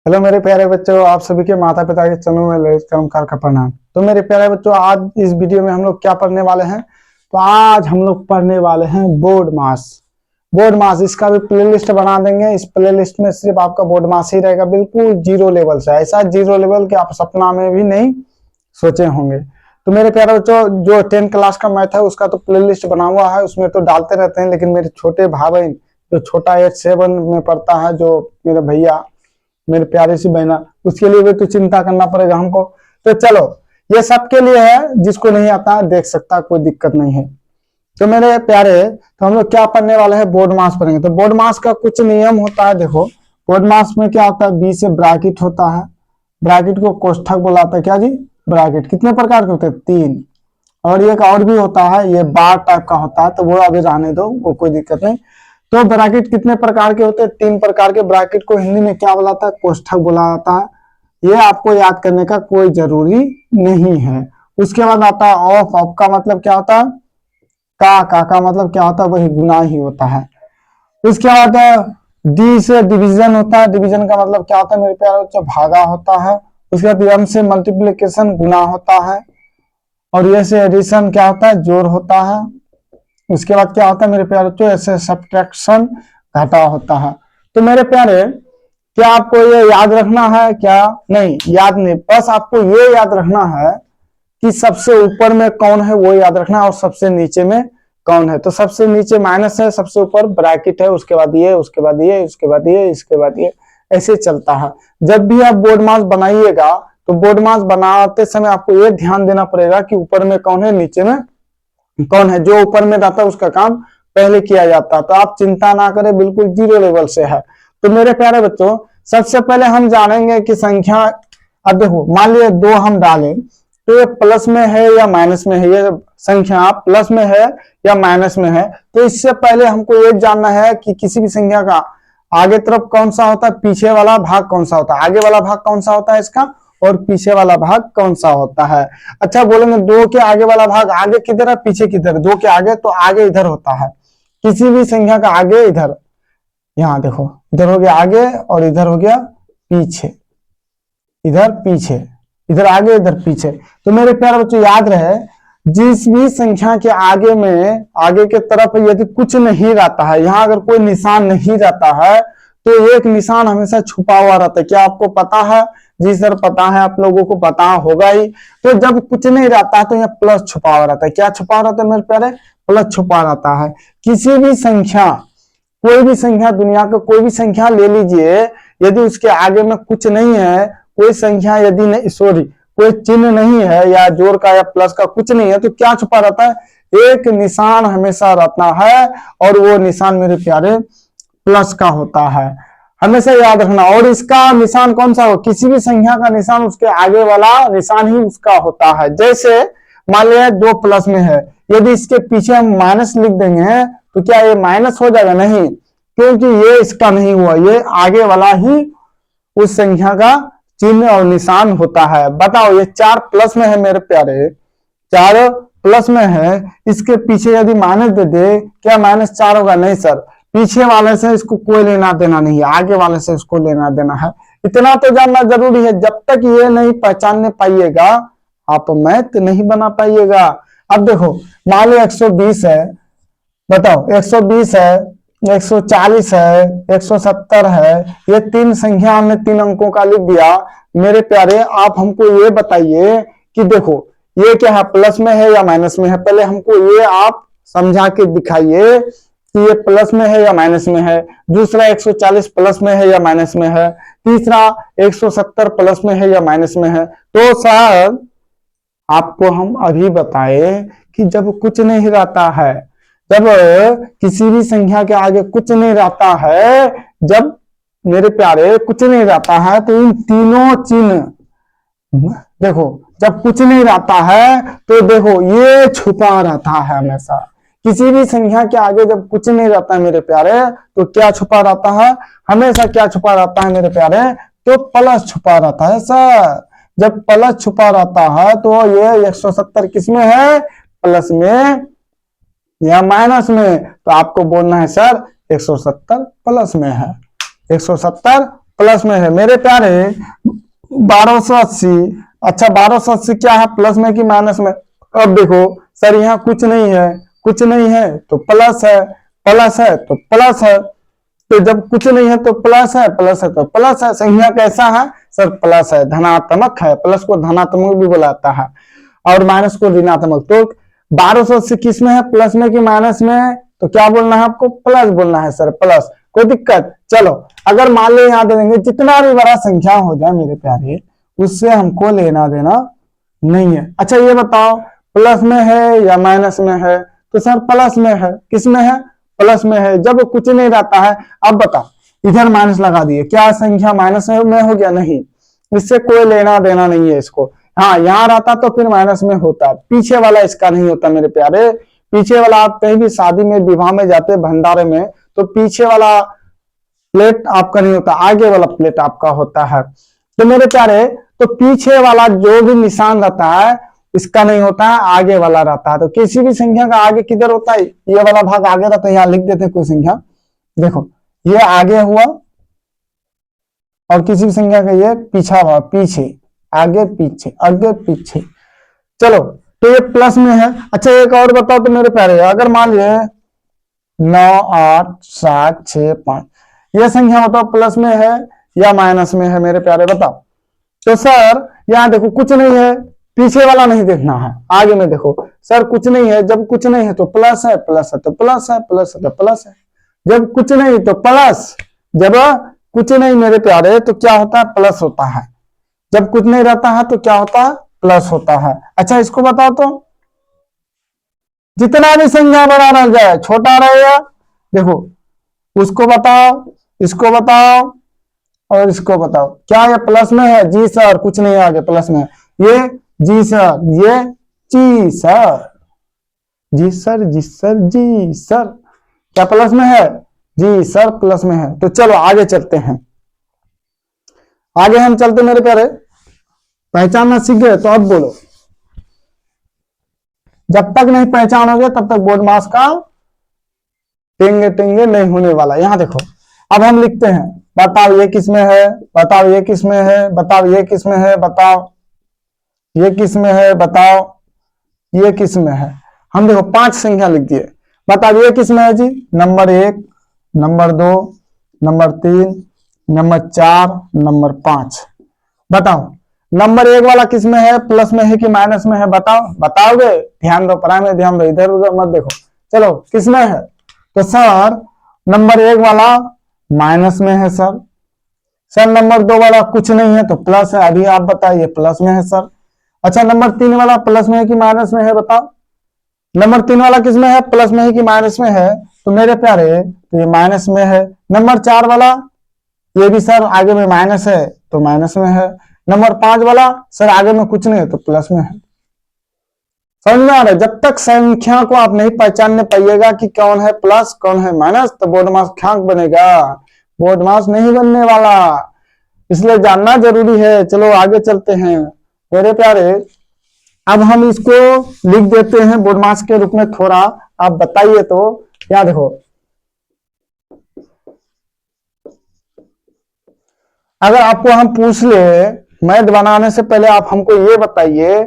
Hello मेरे प्यारे बच्चों, आप सभी के माता पिता के चरणों में ललित कर्मकार का प्रणाम। तो मेरे प्यारे बच्चों, आज इस वीडियो में हम लोग क्या पढ़ने वाले हैं? तो आज हम लोग पढ़ने वाले हैं बोर्ड मास। बोर्ड मास इसका भी प्लेलिस्ट बना देंगे। इस प्लेलिस्ट में सिर्फ आपका बोर्ड मास ही रहेगा, बिल्कुल जीरो लेवल से, ऐसा जीरो लेवल के आप सपना में भी नहीं सोचे होंगे। तो मेरे प्यारे बच्चों, जो 10 क्लास का मैथ है उसका तो प्लेलिस्ट बना हुआ है, उसमें तो डालते रहते हैं। लेकिन मेरे छोटे भाई बहन जो छोटा 8-7 में पढ़ता है, जो मेरे भैया मेरे प्यारे सी बहना, उसके लिए भी तो चिंता करना पड़ेगा हमको। तो चलो, ये सबके लिए है, जिसको नहीं आता देख सकता, कोई दिक्कत नहीं है। तो मेरे प्यारे, तो हम लोग क्या पढ़ने वाले हैं? बोर्ड मास पढ़ेंगे। तो बोर्ड मास का कुछ नियम होता है। देखो, बोर्ड मास में क्या होता है? बी से ब्रैकेट होता है, ब्रैकेट को कोष्ठक बुलाता है। क्या जी? ब्रैकेट। कितने प्रकार के होते हैं? 3। और एक और भी होता है, ये बार टाइप का होता है, तो वो अभी रहने दो, वो कोई दिक्कत नहीं। तो ब्रैकेट कितने प्रकार के होते हैं? 3 प्रकार के। ब्रैकेट को हिंदी में क्या बुलाता है? कोष्ठक बुलाता है। ये आपको याद करने का कोई जरूरी नहीं है। उसके बाद आता है ऑफ। ऑफ का मतलब क्या होता है? का मतलब क्या होता है? वही गुना ही होता है। उसके बाद डी से डिवीजन होता है। डिवीजन का मतलब क्या होता है मेरे प्यारे बच्चों? भागा होता है। उसके बाद एम से मल्टीप्लीकेशन, गुना होता है। और ये से एडिशन क्या होता है? जोड़ होता है। उसके बाद क्या होता है मेरे प्यारे बच्चों? ऐसे सब्ट्रैक्शन, घटा होता है। तो मेरे प्यारे, क्या आपको ये याद रखना है? क्या नहीं याद नहीं, बस आपको ये याद रखना है कि सबसे ऊपर में कौन है वो याद रखना, और सबसे नीचे में कौन है। तो सबसे नीचे माइनस है, सबसे ऊपर ब्रैकेट है, उसके बाद ये, उसके बाद ये, उसके बाद ये, इसके बाद ये, ऐसे चलता है। जब भी आप बोर्ड मास बनाइएगा, तो बोर्ड मास बनाते समय आपको ये ध्यान देना पड़ेगा कि ऊपर में कौन है, नीचे में कौन है। जो ऊपर में रहता है उसका काम पहले किया जाता है। तो आप चिंता ना करें, बिल्कुल जीरो लेवल से है। तो मेरे प्यारे बच्चों, सबसे पहले हम जानेंगे कि संख्या, अब देखो मान लिया 2 हम डालें, तो ये प्लस में है या माइनस में है? ये संख्या प्लस में है या माइनस में है? तो इससे पहले हमको ये जानना है कि किसी भी संख्या का आगे तरफ कौन सा होता है, पीछे वाला भाग कौन सा होता है। आगे वाला भाग कौन सा होता है इसका, और पीछे वाला भाग कौन सा होता है। अच्छा बोलेंगे 2 के आगे वाला भाग आगे किधर है, पीछे किधर है? 2 के आगे तो आगे इधर होता है। किसी भी संख्या का आगे इधर, यहाँ देखो, इधर हो गया आगे और इधर हो गया पीछे, इधर पीछे, इधर आगे इधर पीछे। तो मेरे प्यारे बच्चों याद रहे, जिस भी संख्या के आगे में, आगे के तरफ यदि कुछ नहीं रहता है, यहाँ अगर कोई निशान नहीं रहता है, तो एक निशान हमेशा छुपा हुआ रहता है। क्या आपको पता है? जी सर पता है, आप लोगों को पता होगा ही। तो जब कुछ नहीं रहता है तो यहाँ प्लस छुपा हुआ रहता है। क्या छुपा रहता है मेरे प्यारे? प्लस छुपा रहता है। किसी भी संख्या, कोई भी संख्या, दुनिया का कोई भी संख्या ले लीजिए, यदि उसके आगे में कुछ नहीं है, कोई संख्या यदि नहीं, सॉरी, कोई चिन्ह नहीं है, या जोड़ का या प्लस का कुछ नहीं है, तो क्या छुपा रहता है? एक निशान हमेशा रहता है, और वो निशान मेरे प्यारे प्लस का होता है। हमेशा याद रखना। और इसका निशान कौन सा हो? किसी भी संख्या का निशान उसके आगे वाला निशान ही उसका होता है। जैसे मान लिया 2 प्लस में है, यदि इसके पीछे हम माइनस लिख देंगे तो क्या ये माइनस हो जाएगा? नहीं, क्योंकि ये इसका नहीं हुआ, ये आगे वाला ही उस संख्या का चिन्ह और निशान होता है। बताओ, ये 4 प्लस में है मेरे प्यारे, 4 प्लस में है, इसके पीछे यदि माइनस दे दे, क्या -4 होगा? नहीं सर, पीछे वाले से इसको कोई लेना देना नहीं है, आगे वाले से इसको लेना देना है। इतना तो जानना जरूरी है। जब तक ये नहीं पहचानने पाइएगा, आप मैथ नहीं बना पाइएगा। अब देखो, मान लो 120 है, बताओ 120 है, 140 है, 170 है, ये 3 संख्या हमने 3 अंकों का लिख दिया। मेरे प्यारे, आप हमको ये बताइए कि देखो ये क्या है, प्लस में है या माइनस में है? पहले हमको ये आप समझा के दिखाइए कि ये प्लस में है या माइनस में है। दूसरा 140 प्लस में है या माइनस में है। तीसरा 170 प्लस में है या माइनस में है। तो सर आपको हम अभी बताए कि जब कुछ नहीं रहता है, जब किसी भी संख्या के आगे कुछ नहीं रहता है, जब मेरे प्यारे कुछ नहीं रहता है, तो इन तीनों चिन्ह देखो, जब कुछ नहीं रहता है तो देखो ये छुपा रहता है हमेशा। किसी भी संख्या के आगे जब कुछ नहीं रहता है मेरे प्यारे, तो क्या छुपा रहता है? हमेशा क्या छुपा रहता है मेरे प्यारे? तो प्लस छुपा रहता है सर। जब प्लस छुपा रहता है तो ये 170 किस में है? प्लस में या माइनस में? तो आपको बोलना है सर 170 प्लस में है, 170 प्लस में है मेरे प्यारे 1280। अच्छा 1280 क्या है, प्लस में कि माइनस में? अब देखो सर यहाँ कुछ नहीं है, कुछ नहीं है तो प्लस है, प्लस है तो प्लस है। तो जब कुछ नहीं है तो प्लस है, प्लस है तो प्लस है। संख्या कैसा है सर? प्लस है, धनात्मक है। प्लस को धनात्मक भी बुलाता है और माइनस को ऋणात्मक। तो 1280 किस में है, प्लस में कि माइनस में? तो क्या बोलना है आपको? प्लस बोलना है सर, प्लस। कोई दिक्कत? चलो अगर मान लो यहाँ दे देंगे, जितना भी बड़ा संख्या हो जाए मेरे प्यारे, उससे हमको लेना देना नहीं है। अच्छा ये बताओ प्लस में है या माइनस में है? तो सर प्लस में है। किस में है? प्लस में है। जब कुछ नहीं रहता है, अब बताओ इधर माइनस लगा दिए, क्या संख्या माइनस में हो गया? नहीं, इससे कोई लेना देना नहीं है इसको। हाँ यहाँ रहता तो फिर माइनस में होता, पीछे वाला इसका नहीं होता मेरे प्यारे। पीछे वाला आप कहीं भी शादी में विवाह में जाते भंडारे में, तो पीछे वाला प्लेट आपका नहीं होता, आगे वाला प्लेट आपका होता है। तो मेरे प्यारे तो पीछे वाला जो भी निशान रहता है इसका नहीं होता है, आगे वाला रहता है। तो किसी भी संख्या का आगे किधर होता है? ये वाला भाग आगे रहता है। यहाँ लिख देते हैं कोई संख्या, देखो ये आगे हुआ और किसी भी संख्या का ये पीछा हुआ, पीछे आगे पीछे आगे पीछे। चलो तो ये प्लस में है। अच्छा एक और बताओ तो मेरे प्यारे, अगर मान लिये 9 8 7 6 5, ये संख्या बताओ प्लस में है या माइनस में है मेरे प्यारे? बताओ। तो सर यहाँ देखो कुछ नहीं है, पीछे वाला नहीं देखना है, आगे में देखो। सर कुछ नहीं है, जब कुछ नहीं है तो प्लस है, प्लस है तो प्लस है, प्लस है तो प्लस है। जब कुछ नहीं तो प्लस, जब कुछ नहीं मेरे प्यारे तो क्या होता है? प्लस होता है। जब कुछ नहीं रहता है तो क्या होता है? प्लस होता है। अच्छा इसको बताओ तो, जितना भी संख्या बड़ा रह जाए छोटा रहेगा, देखो उसको बताओ, इसको बताओ और इसको बताओ, क्या ये प्लस में है? जी सर, कुछ नहीं आगे प्लस में है। ये जी सर, ये जी सर, जी सर, जी सर, जी सर, क्या प्लस में है? जी सर प्लस में है। तो चलो आगे चलते हैं, आगे हम चलते मेरे प्यारे। पहचानना सीख गए तो अब बोलो। जब तक नहीं पहचानोगे तब तक बोर्ड मास का टेंगे टेंगे नहीं होने वाला। यहां देखो अब हम लिखते हैं, बताओ ये किसमें है, बताओ ये किसमें है, बताओ ये किसमें है, बताओ ये किसमें है, बताओ ये किसमें है। हम देखो 5 संख्या लिख दिए, बताओ ये किसमें है जी? Number 1, number 2, number 3, number 4, number 5। बताओ नंबर 1 वाला किसमें है? प्लस में है कि माइनस में है? बताओ, बताओगे? ध्यान दो, पढ़ाई में ध्यान दो, इधर उधर मत देखो। चलो किसमें है? तो सर नंबर 1 वाला माइनस में है सर। सर नंबर 2 वाला कुछ नहीं है तो प्लस है, अभी आप बताइए प्लस में है सर। अच्छा नंबर 3 वाला प्लस में है कि माइनस में है? बताओ। नंबर 3 वाला किसमें है? प्लस में है कि माइनस में है? तो मेरे प्यारे तो ये माइनस में है। नंबर 4 वाला ये भी सर आगे में माइनस है तो माइनस में है। नंबर 5 वाला सर आगे में कुछ नहीं है तो प्लस में है। समझ में आ रहा है? जब तक संख्या को आप नहीं पहचानने पाइएगा कि कौन है प्लस कौन है माइनस, तो बोर्ड मास ख्यांक बनेगा, बोर्ड मास नहीं बनने वाला। इसलिए जानना जरूरी है। चलो आगे चलते हैं मेरे प्यारे। अब हम इसको लिख देते हैं बोर्ड मास के रूप में, थोड़ा आप बताइए तो। क्या देखो, अगर आपको हम पूछ ले मैथ बनाने से पहले आप हमको ये बताइए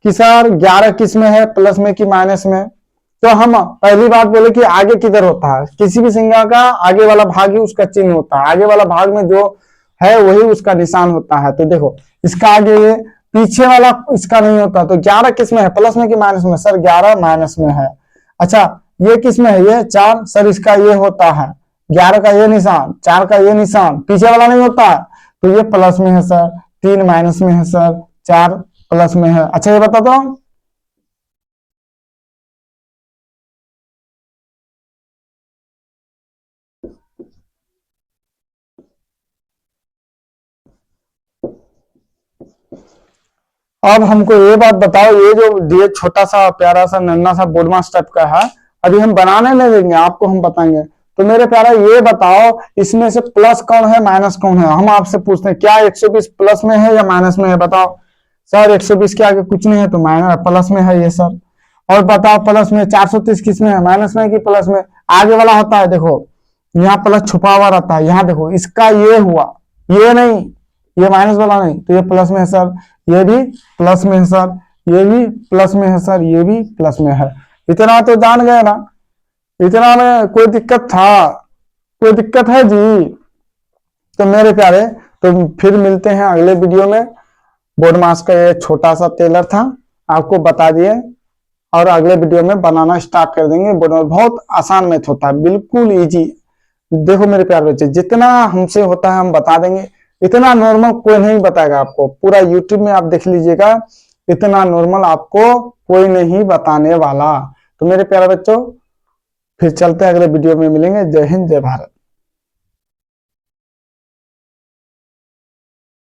कि सर 11 किस में है, प्लस में कि माइनस में? तो हम पहली बात बोले कि आगे किधर होता है? किसी भी संख्या का आगे वाला भाग ही उसका चिन्ह होता है, आगे वाला भाग में जो है वही उसका निशान होता है। तो देखो इसका आगे ये पीछे वाला इसका नहीं होता। तो 11 किस में है? प्लस में कि माइनस में? सर 11 माइनस में है। अच्छा ये किस में है? ये 4, सर इसका ये होता है 11 का ये निशान, 4 का ये निशान, पीछे वाला नहीं होता है तो ये प्लस में है सर। 3 माइनस में है सर, 4 प्लस में है। अच्छा ये बता दो, अब हमको ये बात बताओ, ये जो छोटा सा प्यारा सा नन्ना सा बोर्ड मास टाइप का है, अभी हम बनाने नहीं देंगे आपको, हम बताएंगे। तो मेरे प्यारा ये बताओ इसमें से प्लस कौन है माइनस कौन है? हम आपसे पूछते हैं क्या 120 प्लस में है या माइनस में है? बताओ। सर 120 के आगे कुछ नहीं है तो माइनस प्लस में है ये सर। और बताओ प्लस में 430 किस में है? माइनस में कि प्लस में? आगे वाला होता है, देखो यहाँ प्लस छुपा हुआ रहता है। यहाँ देखो इसका ये हुआ, ये नहीं, ये माइनस वाला नहीं, तो ये प्लस में है सर, ये भी प्लस में है सर, ये भी प्लस में है सर, ये भी प्लस में है। इतना तो जान गए ना, इतना में कोई दिक्कत था? कोई दिक्कत है जी? तो मेरे प्यारे, तो फिर मिलते हैं अगले वीडियो में। बोर्ड मास का ये छोटा सा टेलर था, आपको बता दिए, और अगले वीडियो में बनाना स्टार्ट कर देंगे। बोर्ड मास बहुत आसान मैथ होता है, बिल्कुल इजी। देखो मेरे प्यारे बच्चे, जितना हमसे होता है हम बता देंगे, इतना नॉर्मल कोई नहीं बताएगा आपको। पूरा यूट्यूब में आप देख लीजिएगा, इतना नॉर्मल आपको कोई नहीं बताने वाला। तो मेरे प्यारे बच्चों, फिर चलते हैं, अगले वीडियो में मिलेंगे। जय हिंद, जय भारत।